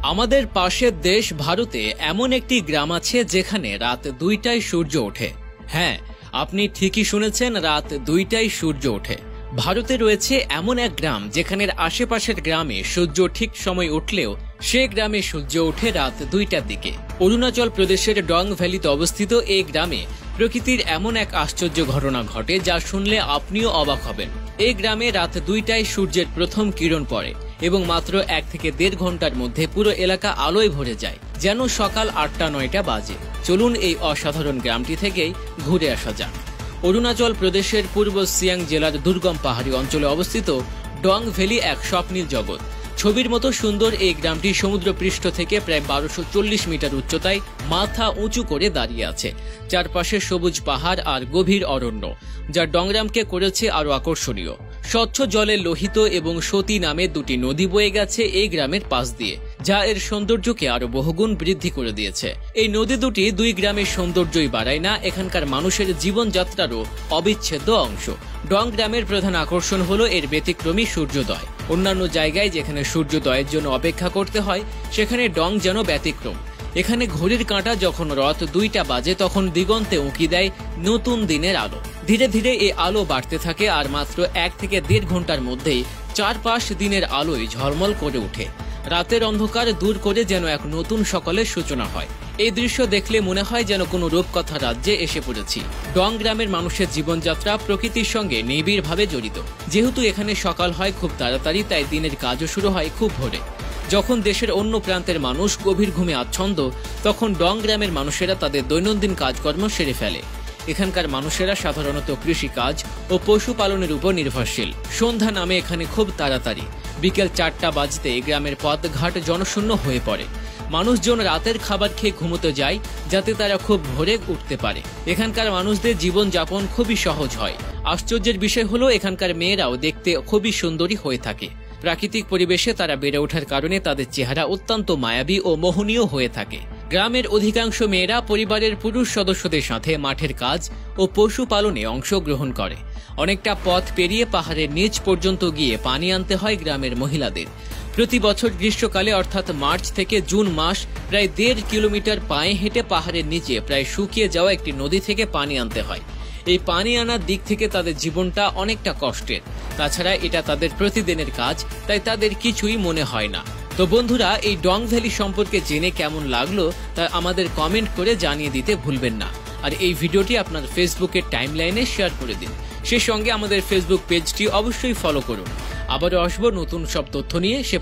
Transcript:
আমাদের পাশের দেশ ভারতে এমন একটি গ্রাম আছে যেখানে রাত 2টায় সূর্য ওঠে। হ্যাঁ, আপনি ঠিকই শুনেছেন, রাত 2টায় সূর্য ওঠে। ভারতে রয়েছে এমন এক গ্রাম যেখানের আশেপাশের গ্রামে সূর্য ঠিক সময় উঠলেও সে গ্রামে সূর্য ওঠে রাত 2টার দিকে। অরুণাচল প্রদেশের ডং ভ্যালিতে অবস্থিত এই গ্রামে প্রকৃতির এমন এক আশ্চর্য ঘটনা ঘটে যা শুনলে আপনিও অবাক হবেন। এই গ্রামে রাত 2টায় সূর্যের প্রথম কিরণ পড়ে এবং মাত্র 1 থেকে 1.5 ঘন্টার মধ্যে পুরো এলাকা আলোয় ভরে যায়, যেন সকাল 8টা-9টা বাজে। চলুন এই অসাধারণ গ্রামটি থেকেই ঘুরে আসা যাক। অরুণাচল প্রদেশের পূর্ব সিয়াং জেলার দুর্গম পাহাড়ি অঞ্চলে অবস্থিত ডং ভ্যালি এক স্বপ্নিল জগৎ। ছবির মতো সুন্দর এই গ্রামটি সমুদ্রপৃষ্ঠ থেকে প্রায় 1240 মিটার উচ্চতায় মাথা উঁচু করে দাঁড়িয়ে আছে। চারপাশে সবুজ পাহাড় আর গভীর অরণ্য, যা ডংগ্রামকে করেছে আরো আকর্ষণীয়। স্বচ্ছ জলে লোহিত এবং সতী নামে দুটি নদী বয়ে গেছে এই গ্রামের পাশ দিয়ে, যা এর সৌন্দর্যকে আরো বহুগুণ বৃদ্ধি করে দিয়েছে। এই নদী দুটি দুই গ্রামের সৌন্দর্যই বাড়ায় না, এখানকার মানুষের জীবনযাত্রারও অবিচ্ছেদ্য অংশ। ডং গ্রামের প্রধান আকর্ষণ হলো এর ব্যতিক্রমী সূর্যোদয়। অন্যান্য জায়গায় যেখানে সূর্যোদয়ের জন্য অপেক্ষা করতে হয়, সেখানে ডং যেন ব্যতিক্রম। এখানে ঘড়ির কাঁটা যখন রাত 2টা বাজে তখন দিগন্তে উঁকি দেয় নতুন দিনের আলো। ধীরে ধীরে এই আলো বাড়তে থাকে আর মাত্র 1 থেকে 1.5 ঘন্টার মধ্যেই চারপাশ দিনের আলোয় ঝলমল করে ওঠে। রাতের অন্ধকার দূর করে যেন এক নতুন সকালের সূচনা হয়। এই দৃশ্য দেখলে মনে হয় যেন কোনো রূপকথা রাজ্যে এসে পড়েছি। ডং গ্রামের মানুষের জীবনযাত্রা প্রকৃতির সঙ্গে নিবিড়ভাবে জড়িত। যেহেতু এখানে সকাল হয় খুব তাড়াতাড়ি, তাই দিনের কাজও শুরু হয় খুব ভোরে। যখন দেশের অন্য প্রান্তের মানুষ গভীর ঘুমে আচ্ছন্ন, তখন ডং গ্রামের মানুষেরা তাদের দৈনন্দিন কাজকর্ম সেরে ফেলে। এখানকার মানুষেরা সাধারণত কৃষিকাজ ও পশুপালনের উপর নির্ভরশীল। সন্ধ্যা নামে এখানে খুব তাড়াতাড়ি। বিকেল 4টা বাজতে গ্রামের পথঘাট জনশূন্য হয়ে পড়ে। মানুষজন রাতের খাবার খেয়ে ঘুমোতে যায় যাতে তারা খুব ভোরে উঠতে পারে। এখানকার মানুষদের জীবনযাপন খুবই সহজ হয়। আশ্চর্যের বিষয় হলো এখানকার মেয়েরাও দেখতে খুবই সুন্দরী হয়ে থাকে। প্রাকৃতিক পরিবেশে তারা বেড়ে ওঠার কারণে তাদের চেহারা অত্যন্ত মায়াবী ও মোহনীয় হয়ে থাকে। গ্রামের অধিকাংশ মেয়েরা পরিবারের পুরুষ সদস্যদের সাথে মাঠের কাজ ও পশুপালনে অংশগ্রহণ করে। অনেকটা পথ পেরিয়ে পাহাড়ের নিচ পর্যন্ত গিয়ে পানি আনতে হয় গ্রামের মহিলাদের। প্রতি বছর গ্রীষ্মকালে অর্থাৎ মার্চ থেকে জুন মাস প্রায় 1.5 কিলোমিটার পায়ে হেঁটে পাহাড়ের নিচে প্রায় শুকিয়ে যাওয়া একটি নদী থেকে পানি আনতে হয়। এই পানি আনার দিক থেকে তাদের জীবনটা অনেকটা কষ্টের। তাছাড়া এটা তাদের প্রতিদিনের কাজ, তাই তাদের কিছুই মনে হয় না। তো বন্ধুরা, এই ডং ভ্যালি সম্পর্কে জেনে কেমন লাগলো তা আমাদের কমেন্ট করে জানিয়ে দিতে ভুলবেন না। আর এই ভিডিওটি আপনার ফেসবুকের টাইমলাইনে শেয়ার করে দিন। সেই সঙ্গে আমাদের ফেসবুক পেজটি অবশ্যই ফলো করুন। আবারও আসবো নতুন সব তথ্য নিয়ে। সে